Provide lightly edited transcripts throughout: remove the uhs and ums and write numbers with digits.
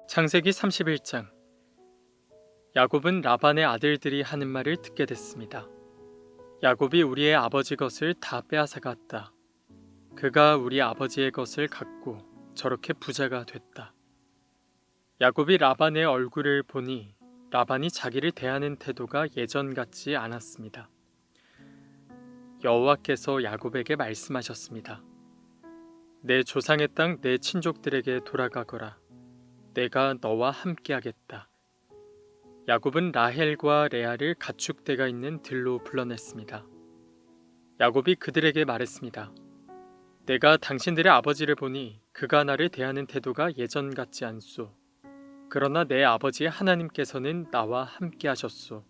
창세기 31장. 야곱은 라반의 아들들이 하는 말을 듣게 됐습니다. 야곱이 우리의 아버지 것을 다 빼앗아갔다. 그가 우리 아버지의 것을 갖고 저렇게 부자가 됐다. 야곱이 라반의 얼굴을 보니 라반이 자기를 대하는 태도가 예전 같지 않았습니다. 여호와께서 야곱에게 말씀하셨습니다. 내 조상의 땅 내 친족들에게 돌아가거라. 내가 너와 함께하겠다. 야곱은 라헬과 레아를 가축대가 있는 들로 불러냈습니다. 야곱이 그들에게 말했습니다. 내가 당신들의 아버지를 보니 그가 나를 대하는 태도가 예전 같지 않소. 그러나 내 아버지의 하나님께서는 나와 함께하셨소.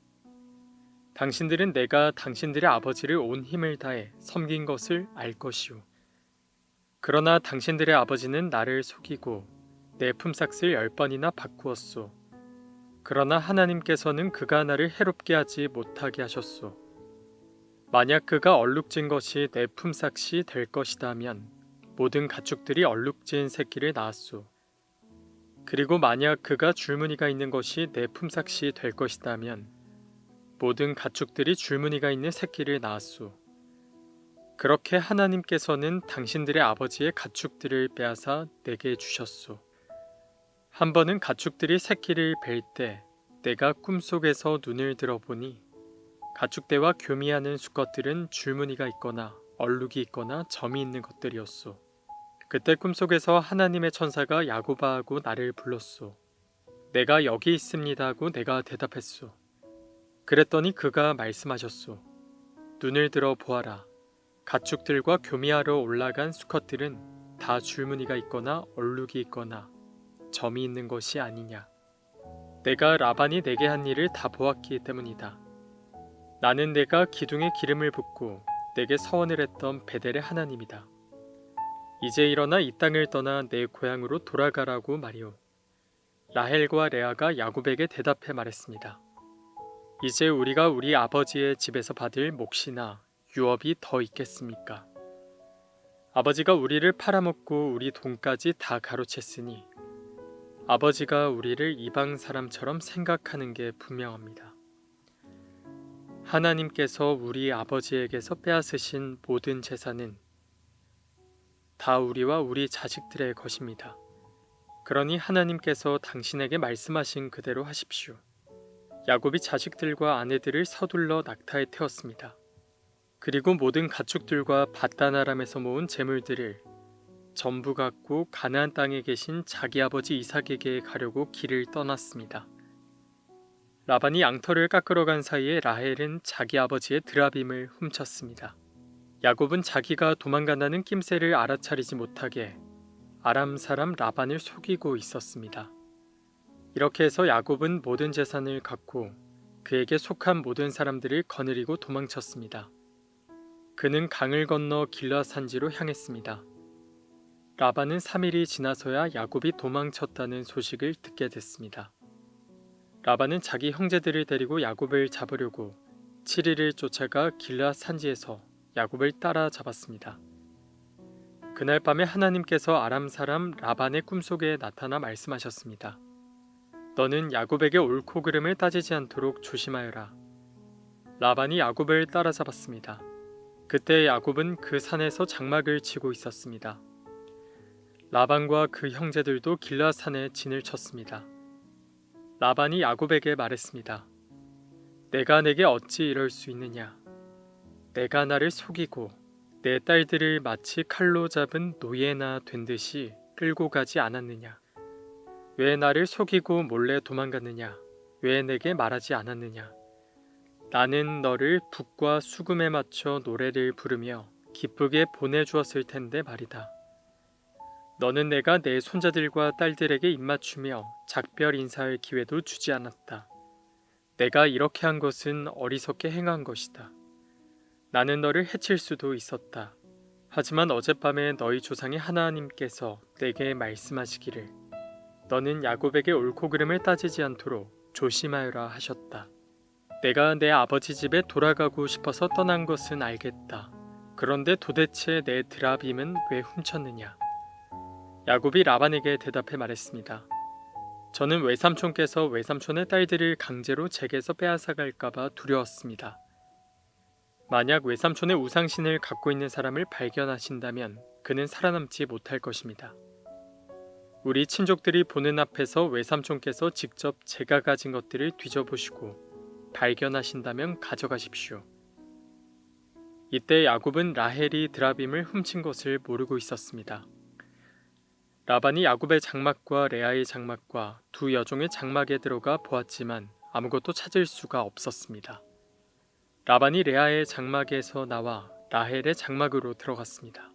당신들은 내가 당신들의 아버지를 온 힘을 다해 섬긴 것을 알 것이오. 그러나 당신들의 아버지는 나를 속이고 내 품삯을 10번이나 바꾸었소. 그러나 하나님께서는 그가 나를 해롭게 하지 못하게 하셨소. 만약 그가 얼룩진 것이 내 품삯이 될 것이다면 모든 가축들이 얼룩진 새끼를 낳았소. 그리고 만약 그가 줄무늬가 있는 것이 내 품삯이 될 것이다면 모든 가축들이 줄무늬가 있는 새끼를 낳았소. 그렇게 하나님께서는 당신들의 아버지의 가축들을 빼앗아 내게 주셨소. 한 번은 가축들이 새끼를 뵐 때 내가 꿈속에서 눈을 들어보니 가축대와 교미하는 수컷들은 줄무늬가 있거나 얼룩이 있거나 점이 있는 것들이었소. 그때 꿈속에서 하나님의 천사가 야곱아 하고 나를 불렀소. 내가 여기 있습니다 하고 내가 대답했소. 그랬더니 그가 말씀하셨소. 눈을 들어 보아라. 가축들과 교미하러 올라간 수컷들은 다 줄무늬가 있거나 얼룩이 있거나 점이 있는 것이 아니냐. 내가 라반이 내게 한 일을 다 보았기 때문이다. 나는 내가 기둥에 기름을 붓고 내게 서원을 했던 베델의 하나님이다. 이제 일어나 이 땅을 떠나 내 고향으로 돌아가라고 말이오. 라헬과 레아가 야곱에게 대답해 말했습니다. 이제 우리가 우리 아버지의 집에서 받을 몫이나 유업이 더 있겠습니까? 아버지가 우리를 팔아먹고 우리 돈까지 다 가로챘으니 아버지가 우리를 이방 사람처럼 생각하는 게 분명합니다. 하나님께서 우리 아버지에게서 빼앗으신 모든 재산은 다 우리와 우리 자식들의 것입니다. 그러니 하나님께서 당신에게 말씀하신 그대로 하십시오. 야곱이 자식들과 아내들을 서둘러 낙타에 태웠습니다. 그리고 모든 가축들과 밧단아람에서 모은 재물들을 전부 갖고 가나안 땅에 계신 자기 아버지 이삭에게 가려고 길을 떠났습니다. 라반이 양털을 깎으러 간 사이에 라헬은 자기 아버지의 드라빔을 훔쳤습니다. 야곱은 자기가 도망간다는 낌새를 알아차리지 못하게 아람 사람 라반을 속이고 있었습니다. 이렇게 해서 야곱은 모든 재산을 갖고 그에게 속한 모든 사람들을 거느리고 도망쳤습니다. 그는 강을 건너 길라 산지로 향했습니다. 라반은 3일이 지나서야 야곱이 도망쳤다는 소식을 듣게 됐습니다. 라반은 자기 형제들을 데리고 야곱을 잡으려고 7일을 쫓아가 길라 산지에서 야곱을 따라잡았습니다. 그날 밤에 하나님께서 아람 사람 라반의 꿈속에 나타나 말씀하셨습니다. 너는 야곱에게 옳고 그름을 따지지 않도록 조심하여라. 라반이 야곱을 따라잡았습니다. 그때 야곱은 그 산에서 장막을 치고 있었습니다. 라반과 그 형제들도 길라산에 진을 쳤습니다. 라반이 야곱에게 말했습니다. 내가 내게 어찌 이럴 수 있느냐? 내가 나를 속이고 내 딸들을 마치 칼로 잡은 노예나 된 듯이 끌고 가지 않았느냐? 왜 나를 속이고 몰래 도망갔느냐? 왜 내게 말하지 않았느냐? 나는 너를 북과 수금에 맞춰 노래를 부르며 기쁘게 보내주었을 텐데 말이다. 너는 내가 내 손자들과 딸들에게 입맞추며 작별 인사할 기회도 주지 않았다. 내가 이렇게 한 것은 어리석게 행한 것이다. 나는 너를 해칠 수도 있었다. 하지만 어젯밤에 너희 조상의 하나님께서 내게 말씀하시기를 너는 야곱에게 옳고 그름을 따지지 않도록 조심하여라 하셨다. 내가 내 아버지 집에 돌아가고 싶어서 떠난 것은 알겠다. 그런데 도대체 내 드라빔은 왜 훔쳤느냐? 야곱이 라반에게 대답해 말했습니다. 저는 외삼촌께서 외삼촌의 딸들을 강제로 제게서 빼앗아갈까봐 두려웠습니다. 만약 외삼촌의 우상신을 갖고 있는 사람을 발견하신다면 그는 살아남지 못할 것입니다. 우리 친족들이 보는 앞에서 외삼촌께서 직접 제가 가진 것들을 뒤져보시고 발견하신다면 가져가십시오. 이때 야곱은 라헬이 드라빔을 훔친 것을 모르고 있었습니다. 라반이 야곱의 장막과 레아의 장막과 두 여종의 장막에 들어가 보았지만 아무것도 찾을 수가 없었습니다. 라반이 레아의 장막에서 나와 라헬의 장막으로 들어갔습니다.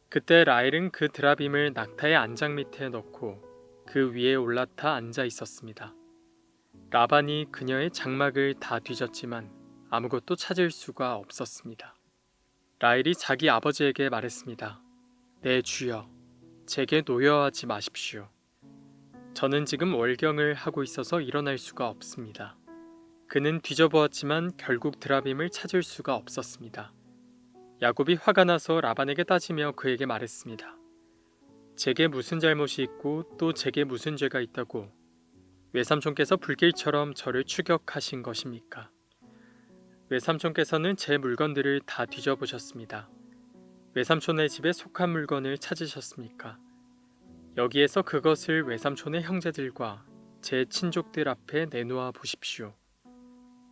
그때 라헬은 그 드라빔을 낙타의 안장 밑에 넣고 그 위에 올라타 앉아 있었습니다. 라반이 그녀의 장막을 다 뒤졌지만 아무것도 찾을 수가 없었습니다. 라헬이 자기 아버지에게 말했습니다. 내 주여, 제게 노여하지 마십시오. 저는 지금 월경을 하고 있어서 일어날 수가 없습니다. 그는 뒤져보았지만 결국 드라빔을 찾을 수가 없었습니다. 야곱이 화가 나서 라반에게 따지며 그에게 말했습니다. 제게 무슨 잘못이 있고 또 제게 무슨 죄가 있다고 외삼촌께서 불길처럼 저를 추격하신 것입니까? 외삼촌께서는 제 물건들을 다 뒤져보셨습니다. 외삼촌의 집에 속한 물건을 찾으셨습니까? 여기에서 그것을 외삼촌의 형제들과 제 친족들 앞에 내놓아 보십시오.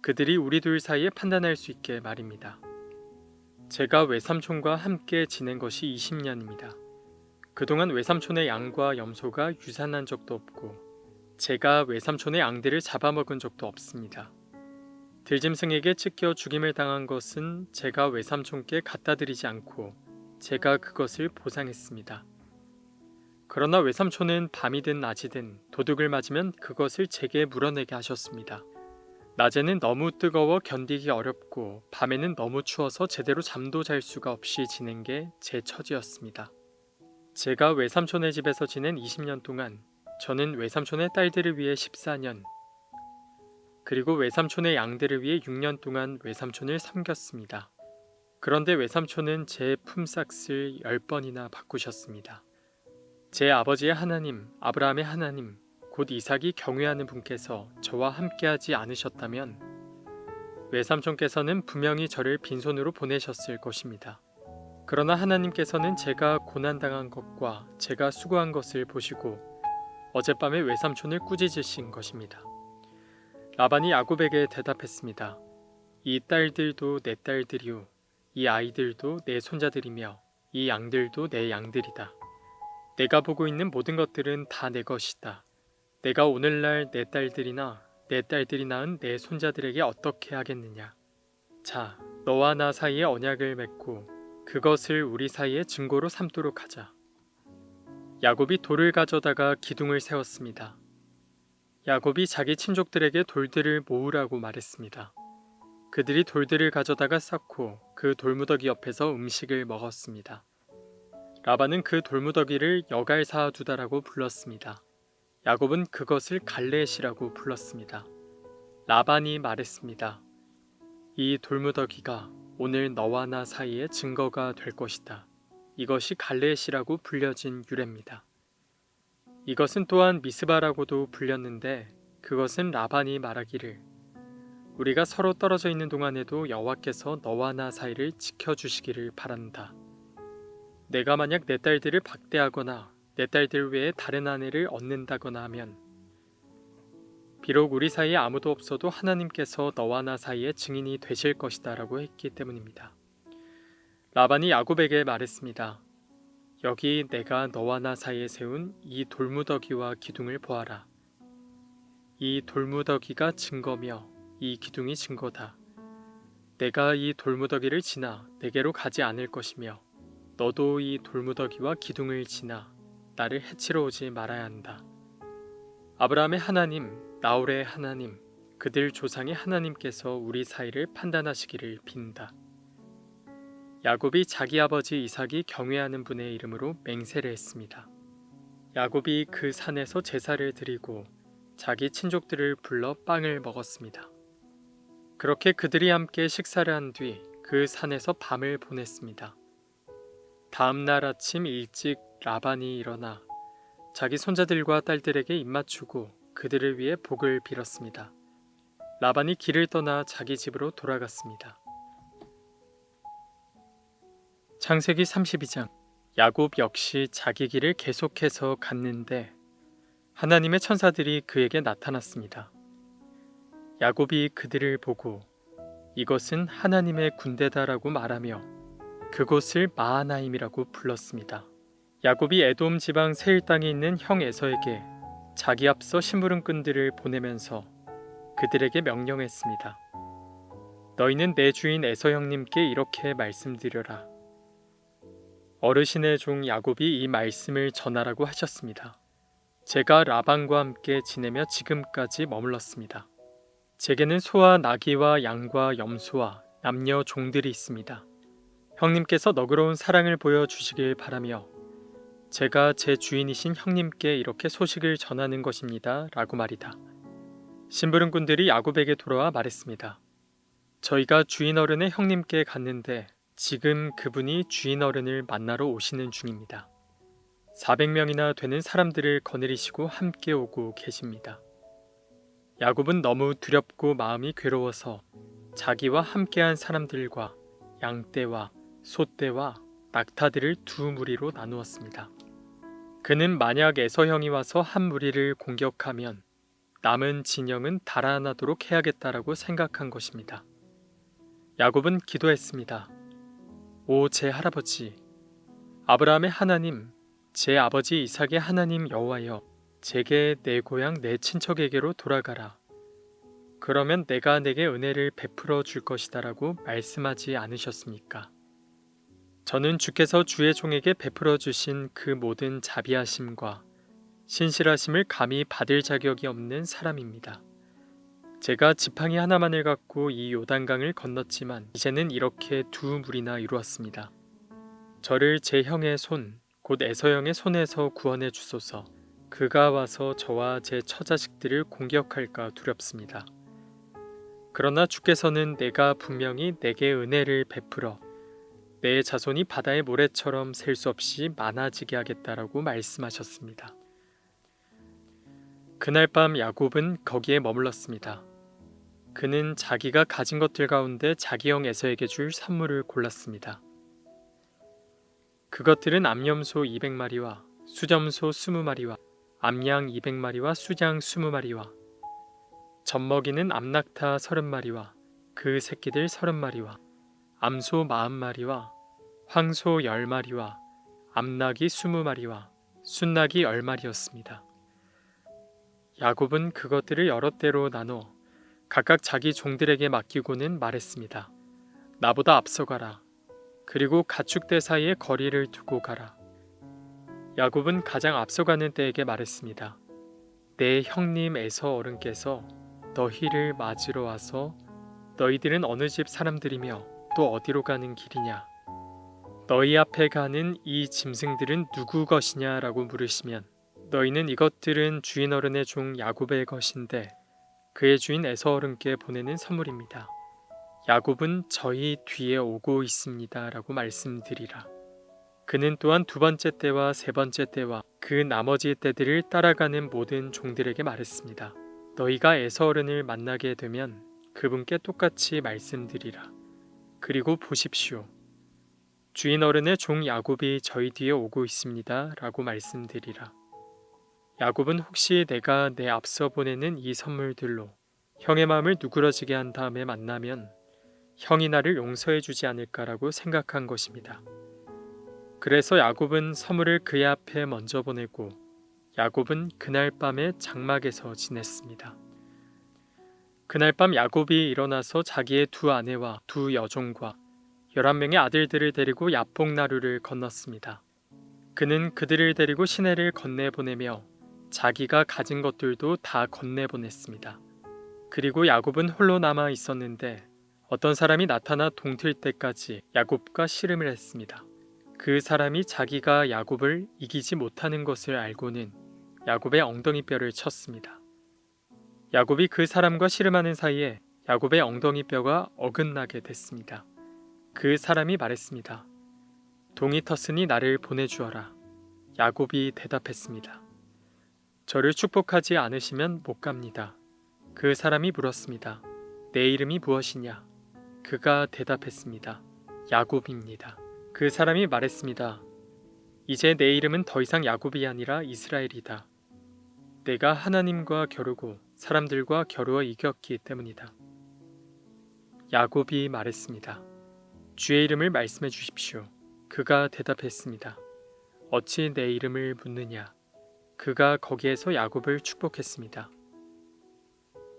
그들이 우리 둘 사이에 판단할 수 있게 말입니다. 제가 외삼촌과 함께 지낸 것이 20년입니다. 그동안 외삼촌의 양과 염소가 유산한 적도 없고 제가 외삼촌의 양들을 잡아먹은 적도 없습니다. 들짐승에게 찢겨 죽임을 당한 것은 제가 외삼촌께 갖다 드리지 않고 제가 그것을 보상했습니다. 그러나 외삼촌은 밤이든 낮이든 도둑을 맞으면 그것을 제게 물어내게 하셨습니다. 낮에는 너무 뜨거워 견디기 어렵고 밤에는 너무 추워서 제대로 잠도 잘 수가 없이 지낸 게 제 처지였습니다. 제가 외삼촌의 집에서 지낸 20년 동안 저는 외삼촌의 딸들을 위해 14년 그리고 외삼촌의 양들을 위해 6년 동안 외삼촌을 섬겼습니다. 그런데 외삼촌은 제 품삯을 10번이나 바꾸셨습니다. 제 아버지의 하나님, 아브라함의 하나님, 곧 이삭이 경외하는 분께서 저와 함께하지 않으셨다면 외삼촌께서는 분명히 저를 빈손으로 보내셨을 것입니다. 그러나 하나님께서는 제가 고난당한 것과 제가 수고한 것을 보시고 어젯밤에 외삼촌을 꾸짖으신 것입니다. 라반이 야곱에게 대답했습니다. 이 딸들도 내 딸들이요, 이 아이들도 내 손자들이며 이 양들도 내 양들이다. 내가 보고 있는 모든 것들은 다 내 것이다. 내가 오늘날 내 딸들이나 내 딸들이 낳은 내 손자들에게 어떻게 하겠느냐. 자, 너와 나 사이에 언약을 맺고 그것을 우리 사이에 증거로 삼도록 하자. 야곱이 돌을 가져다가 기둥을 세웠습니다. 야곱이 자기 친족들에게 돌들을 모으라고 말했습니다. 그들이 돌들을 가져다가 쌓고 그 돌무더기 옆에서 음식을 먹었습니다. 라반은 그 돌무더기를 여갈사두다라고 불렀습니다. 야곱은 그것을 갈레시라고 불렀습니다. 라반이 말했습니다. 이 돌무더기가 오늘 너와 나 사이의 증거가 될 것이다. 이것이 갈레시라고 불려진 유래입니다. 이것은 또한 미스바라고도 불렸는데 그것은 라반이 말하기를 우리가 서로 떨어져 있는 동안에도 여호와께서 너와 나 사이를 지켜주시기를 바란다. 내가 만약 내 딸들을 박대하거나 내 딸들 외에 다른 아내를 얻는다거나 하면 비록 우리 사이에 아무도 없어도 하나님께서 너와 나 사이에 증인이 되실 것이다 라고 했기 때문입니다. 라반이 야곱에게 말했습니다. 여기 내가 너와 나 사이에 세운 이 돌무더기와 기둥을 보아라. 이 돌무더기가 증거며 이 기둥이 증거다. 내가 이 돌무더기를 지나 내게로 가지 않을 것이며 너도 이 돌무더기와 기둥을 지나 나를 해치러 오지 말아야 한다. 아브라함의 하나님, 나홀의 하나님, 그들 조상의 하나님께서 우리 사이를 판단하시기를 빈다. 야곱이 자기 아버지 이삭이 경외하는 분의 이름으로 맹세를 했습니다. 야곱이 그 산에서 제사를 드리고 자기 친족들을 불러 빵을 먹었습니다. 그렇게 그들이 함께 식사를 한 뒤 그 산에서 밤을 보냈습니다. 다음 날 아침 일찍 라반이 일어나 자기 손자들과 딸들에게 입맞추고 그들을 위해 복을 빌었습니다. 라반이 길을 떠나 자기 집으로 돌아갔습니다. 창세기 32장. 야곱 역시 자기 길을 계속해서 갔는데 하나님의 천사들이 그에게 나타났습니다. 야곱이 그들을 보고 이것은 하나님의 군대다라고 말하며 그곳을 마하나임이라고 불렀습니다. 야곱이 에돔 지방 세일 땅에 있는 형 에서에게 자기 앞서 심부름꾼들을 보내면서 그들에게 명령했습니다. 너희는 내 주인 에서 형님께 이렇게 말씀드려라. 어르신의 종 야곱이 이 말씀을 전하라고 하셨습니다. 제가 라반과 함께 지내며 지금까지 머물렀습니다. 제게는 소와 나귀와 양과 염소와 남녀 종들이 있습니다. 형님께서 너그러운 사랑을 보여주시길 바라며 제가 제 주인이신 형님께 이렇게 소식을 전하는 것입니다. 라고 말이다. 심부름꾼들이 야곱에게 돌아와 말했습니다. 저희가 주인 어른의 형님께 갔는데 지금 그분이 주인 어른을 만나러 오시는 중입니다. 400명이나 되는 사람들을 거느리시고 함께 오고 계십니다. 야곱은 너무 두렵고 마음이 괴로워서 자기와 함께한 사람들과 양떼와 소떼와 낙타들을 두 무리로 나누었습니다. 그는 만약 에서 형이 와서 한 무리를 공격하면 남은 진영은 달아나도록 해야겠다라고 생각한 것입니다. 야곱은 기도했습니다. 오 제 할아버지, 아브라함의 하나님, 제 아버지 이삭의 하나님 여호와여, 제게 내 고향 내 친척에게로 돌아가라. 그러면 내가 내게 은혜를 베풀어 줄 것이다라고 말씀하지 않으셨습니까? 저는 주께서 주의 종에게 베풀어 주신 그 모든 자비하심과 신실하심을 감히 받을 자격이 없는 사람입니다. 제가 지팡이 하나만을 갖고 이 요단강을 건넜지만 이제는 이렇게 두 무리나 이루었습니다. 저를 제 형의 손, 곧 에서 형의 손에서 구원해 주소서. 그가 와서 저와 제 처자식들을 공격할까 두렵습니다. 그러나 주께서는 내가 분명히 내게 은혜를 베풀어 내 자손이 바다의 모래처럼 셀 수 없이 많아지게 하겠다라고 말씀하셨습니다. 그날 밤 야곱은 거기에 머물렀습니다. 그는 자기가 가진 것들 가운데 자기 형 에서에게 줄 선물을 골랐습니다. 그것들은 암염소 200마리와 수점소 20마리와 암양 200마리와 수장 20마리와 젖먹이는 암낙타 30마리와 그 새끼들 30마리와 암소 40마리와 황소 10마리와 암낙이 20마리와 순낙이 10마리였습니다. 야곱은 그것들을 여러 대로 나눠 각각 자기 종들에게 맡기고는 말했습니다. 나보다 앞서가라. 그리고 가축대 사이에 거리를 두고 가라. 야곱은 가장 앞서가는 때에게 말했습니다. 내 형님 에서 어른께서 너희를 맞으러 와서 너희들은 어느 집 사람들이며 또 어디로 가는 길이냐? 너희 앞에 가는 이 짐승들은 누구 것이냐? 라고 물으시면 너희는 이것들은 주인 어른의 종 야곱의 것인데 그의 주인 에서 어른께 보내는 선물입니다. 야곱은 저희 뒤에 오고 있습니다. 라고 말씀드리라. 그는 또한 두 번째 때와 세 번째 때와 그 나머지 때들을 따라가는 모든 종들에게 말했습니다. 너희가 에서 어른을 만나게 되면 그분께 똑같이 말씀드리라. 그리고 보십시오. 주인 어른의 종 야곱이 저희 뒤에 오고 있습니다. 라고 말씀드리라. 야곱은 혹시 내가 내 앞서 보내는 이 선물들로 형의 마음을 누그러지게 한 다음에 만나면 형이 나를 용서해 주지 않을까라고 생각한 것입니다. 그래서 야곱은 선물을 그의 앞에 먼저 보내고 야곱은 그날 밤에 장막에서 지냈습니다. 그날 밤 야곱이 일어나서 자기의 두 아내와 두 여종과 11명의 아들들을 데리고 야복나루를 건넜습니다. 그는 그들을 데리고 시내를 건네보내며 자기가 가진 것들도 다 건네보냈습니다. 그리고 야곱은 홀로 남아 있었는데 어떤 사람이 나타나 동틀 때까지 야곱과 씨름을 했습니다. 그 사람이 자기가 야곱을 이기지 못하는 것을 알고는 야곱의 엉덩이뼈를 쳤습니다. 야곱이 그 사람과 씨름하는 사이에 야곱의 엉덩이뼈가 어긋나게 됐습니다. 그 사람이 말했습니다. 동이 텄으니 나를 보내주어라. 야곱이 대답했습니다. 저를 축복하지 않으시면 못 갑니다. 그 사람이 물었습니다. 내 이름이 무엇이냐? 그가 대답했습니다. 야곱입니다. 그 사람이 말했습니다. 이제 내 이름은 더 이상 야곱이 아니라 이스라엘이다. 내가 하나님과 겨루고 사람들과 겨루어 이겼기 때문이다. 야곱이 말했습니다. 주의 이름을 말씀해 주십시오. 그가 대답했습니다. 어찌 내 이름을 묻느냐? 그가 거기에서 야곱을 축복했습니다.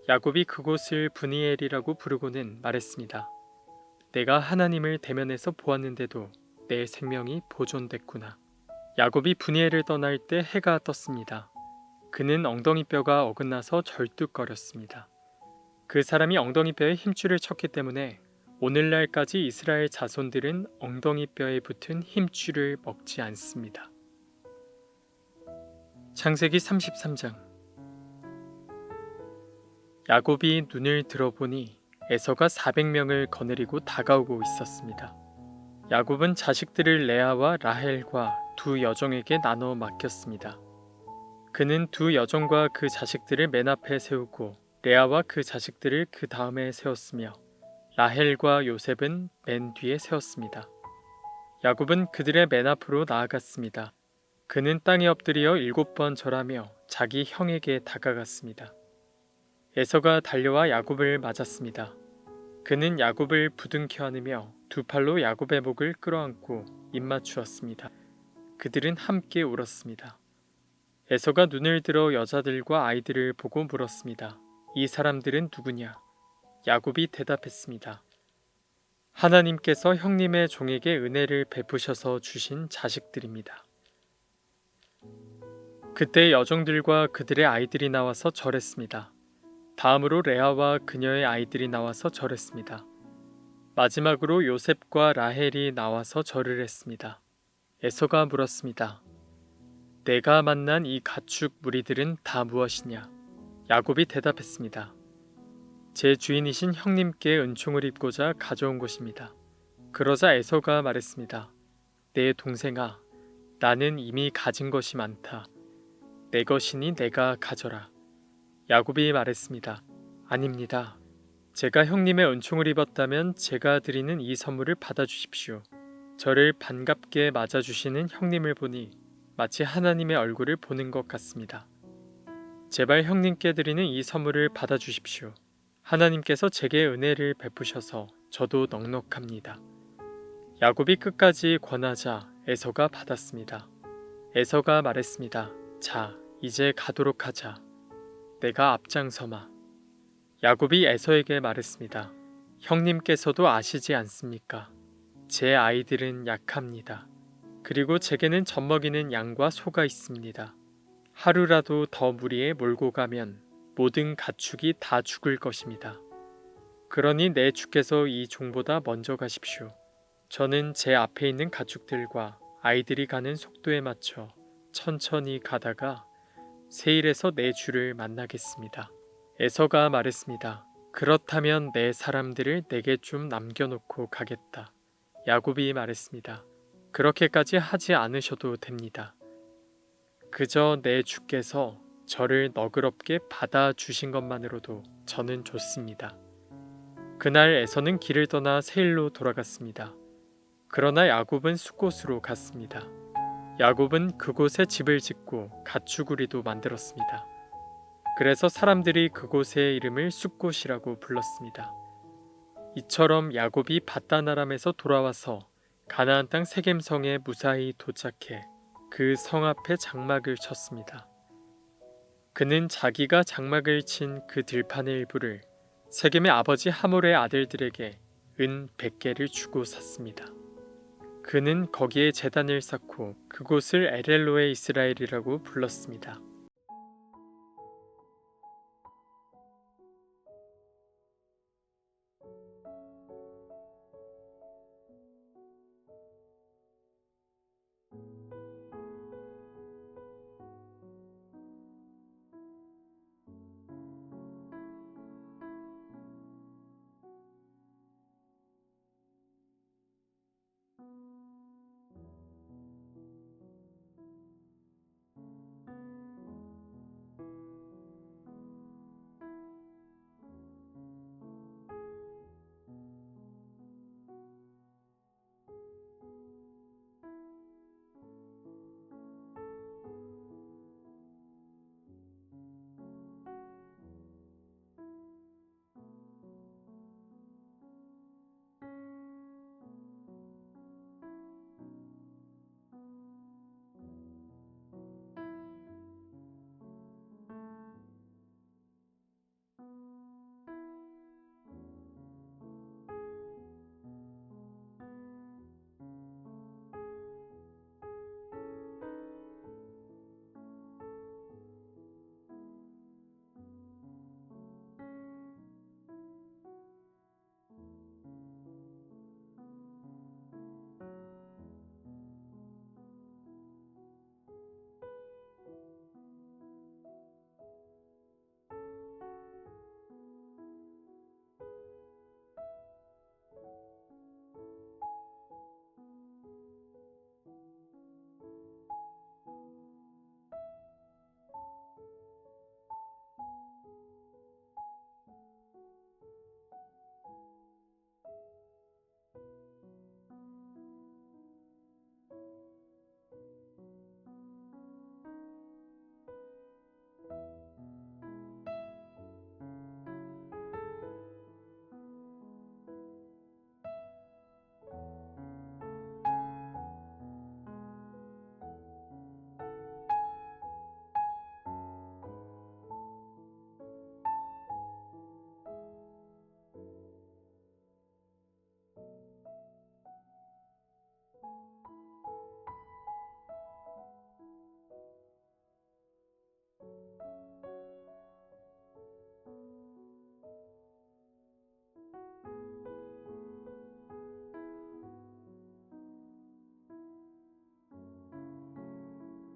야곱이 그곳을 브니엘이라고 부르고는 말했습니다. 내가 하나님을 대면해서 보았는데도 내 생명이 보존됐구나. 야곱이 브니엘을 떠날 때 해가 떴습니다. 그는 엉덩이뼈가 어긋나서 절뚝거렸습니다. 그 사람이 엉덩이뼈에 힘줄을 쳤기 때문에 오늘날까지 이스라엘 자손들은 엉덩이뼈에 붙은 힘줄을 먹지 않습니다. 창세기 33장. 야곱이 눈을 들어보니 에서가 400명을 거느리고 다가오고 있었습니다. 야곱은 자식들을 레아와 라헬과 두 여종에게 나눠 맡겼습니다. 그는 두 여종과 그 자식들을 맨 앞에 세우고 레아와 그 자식들을 그 다음에 세웠으며 라헬과 요셉은 맨 뒤에 세웠습니다. 야곱은 그들의 맨 앞으로 나아갔습니다. 그는 땅에 엎드려 7번 절하며 자기 형에게 다가갔습니다. 에서가 달려와 야곱을 맞았습니다. 그는 야곱을 부둥켜 안으며 두 팔로 야곱의 목을 끌어안고 입맞추었습니다. 그들은 함께 울었습니다. 에서가 눈을 들어 여자들과 아이들을 보고 물었습니다. 이 사람들은 누구냐? 야곱이 대답했습니다. 하나님께서 형님의 종에게 은혜를 베푸셔서 주신 자식들입니다. 그때 여종들과 그들의 아이들이 나와서 절했습니다. 다음으로 레아와 그녀의 아이들이 나와서 절했습니다. 마지막으로 요셉과 라헬이 나와서 절을 했습니다. 에서가 물었습니다. 내가 만난 이 가축 무리들은 다 무엇이냐? 야곱이 대답했습니다. 제 주인이신 형님께 은총을 입고자 가져온 것입니다. 그러자 에서가 말했습니다. 내 동생아, 나는 이미 가진 것이 많다. 내 것이니 내가 가져라. 야곱이 말했습니다. 아닙니다. 제가 형님의 은총을 입었다면 제가 드리는 이 선물을 받아주십시오. 저를 반갑게 맞아주시는 형님을 보니 마치 하나님의 얼굴을 보는 것 같습니다. 제발 형님께 드리는 이 선물을 받아주십시오. 하나님께서 제게 은혜를 베푸셔서 저도 넉넉합니다. 야곱이 끝까지 권하자 에서가 받았습니다. 에서가 말했습니다. 자, 이제 가도록 하자. 내가 앞장서마. 야곱이 에서에게 말했습니다. 형님께서도 아시지 않습니까? 제 아이들은 약합니다. 그리고 제게는 젖먹이는 양과 소가 있습니다. 하루라도 더 무리에 몰고 가면 모든 가축이 다 죽을 것입니다. 그러니 내 주께서 이 종보다 먼저 가십시오. 저는 제 앞에 있는 가축들과 아이들이 가는 속도에 맞춰 천천히 가다가 세일에서 내 주를 만나겠습니다. 에서가 말했습니다. 그렇다면 내 사람들을 내게 좀 남겨놓고 가겠다. 야곱이 말했습니다. 그렇게까지 하지 않으셔도 됩니다. 그저 내 주께서 저를 너그럽게 받아주신 것만으로도 저는 좋습니다. 그날 에서는 길을 떠나 세일로 돌아갔습니다. 그러나 야곱은 숫곳으로 갔습니다. 야곱은 그곳에 집을 짓고 가축우리도 만들었습니다. 그래서 사람들이 그곳의 이름을 숫곳이라고 불렀습니다. 이처럼 야곱이 밧단 아람에서 돌아와서 가나안 땅 세겜성에 무사히 도착해 그 성 앞에 장막을 쳤습니다. 그는 자기가 장막을 친 그 들판의 일부를 세겜의 아버지 하몰의 아들들에게 은 100개를 주고 샀습니다. 그는 거기에 제단을 쌓고 그곳을 에렐로에 이스라엘이라고 불렀습니다.